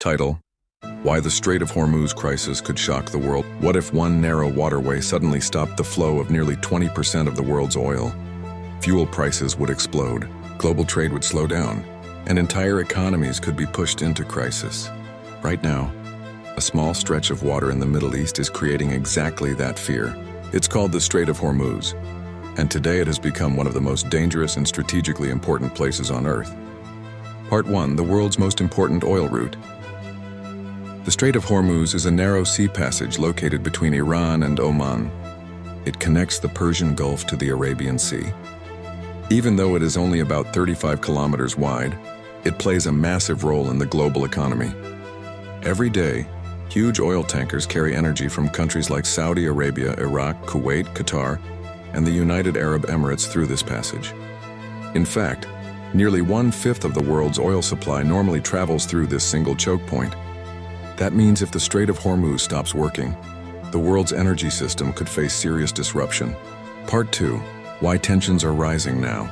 Title: Why the Strait of Hormuz crisis could shock the world. What if one narrow waterway suddenly stopped the flow of nearly 20% of the world's oil? Fuel prices would explode, global trade would slow down, and entire economies could be pushed into crisis. Right now, a small stretch of water in the Middle East is creating exactly that fear. It's called the Strait of Hormuz, and today it has become one of the most dangerous and strategically important places on Earth. Part 1. The world's most important oil route. The Strait of Hormuz is a narrow sea passage located between Iran and Oman. It connects the Persian Gulf to the Arabian Sea. Even though it is only about 35 kilometers wide, it plays a massive role in the global economy. Every day, huge oil tankers carry energy from countries like Saudi Arabia, Iraq, Kuwait, Qatar, and the United Arab Emirates through this passage. In fact, nearly 1/5 of the world's oil supply normally travels through this single choke point. That means if the Strait of Hormuz stops working, the world's energy system could face serious disruption. Part 2. Why tensions are rising now.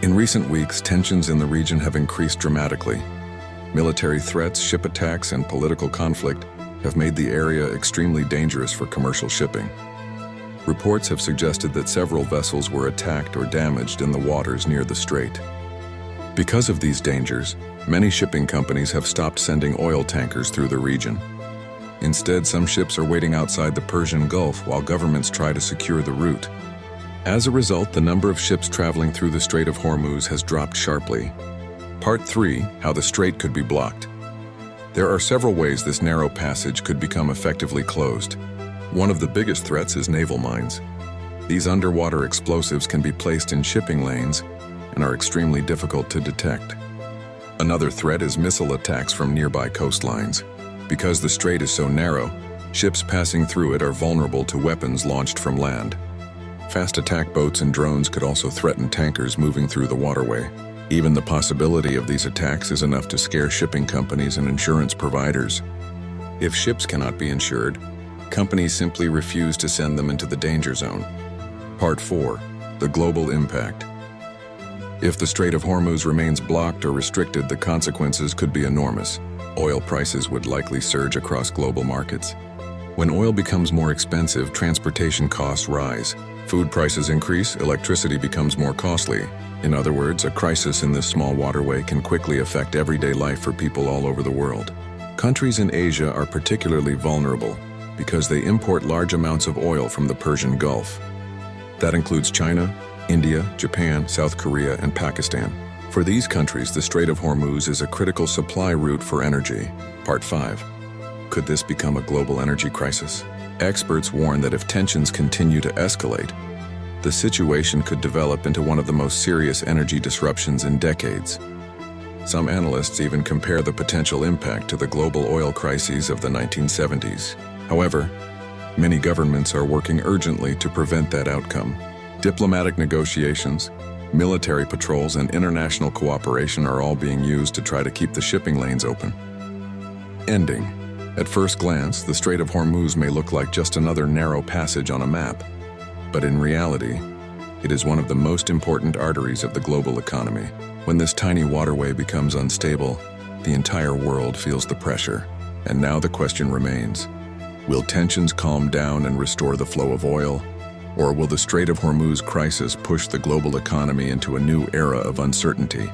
In recent weeks, tensions in the region have increased dramatically. Military threats, ship attacks, and political conflict have made the area extremely dangerous for commercial shipping. Reports have suggested that several vessels were attacked or damaged in the waters near the strait. Because of these dangers, many shipping companies have stopped sending oil tankers through the region. Instead, some ships are waiting outside the Persian Gulf while governments try to secure the route. As a result, the number of ships traveling through the Strait of Hormuz has dropped sharply. Part 3. How the strait could be blocked. There are several ways this narrow passage could become effectively closed. One of the biggest threats is naval mines. These underwater explosives can be placed in shipping lanes and are extremely difficult to detect. Another threat is missile attacks from nearby coastlines. Because the strait is so narrow, ships passing through it are vulnerable to weapons launched from land. Fast attack boats and drones could also threaten tankers moving through the waterway. Even the possibility of these attacks is enough to scare shipping companies and insurance providers. If ships cannot be insured, companies simply refuse to send them into the danger zone. Part 4. The global impact. If the Strait of Hormuz remains blocked or restricted, the consequences could be enormous. Oil prices would likely surge across global markets. When oil becomes more expensive, transportation costs rise. Food prices increase, electricity becomes more costly. In other words, a crisis in this small waterway can quickly affect everyday life for people all over the world. Countries in Asia are particularly vulnerable because they import large amounts of oil from the Persian Gulf. That includes China, India, Japan, South Korea, and Pakistan. For these countries, the Strait of Hormuz is a critical supply route for energy. Part 5. Could this become a global energy crisis? Experts warn that if tensions continue to escalate, the situation could develop into one of the most serious energy disruptions in decades. Some analysts even compare the potential impact to the global oil crises of the 1970s. However, many governments are working urgently to prevent that outcome. Diplomatic negotiations, military patrols, and international cooperation are all being used to try to keep the shipping lanes open. Ending. At first glance, the Strait of Hormuz may look like just another narrow passage on a map. But in reality, it is one of the most important arteries of the global economy. When this tiny waterway becomes unstable, the entire world feels the pressure. And now the question remains, will tensions calm down and restore the flow of oil? Or will the Strait of Hormuz crisis push the global economy into a new era of uncertainty?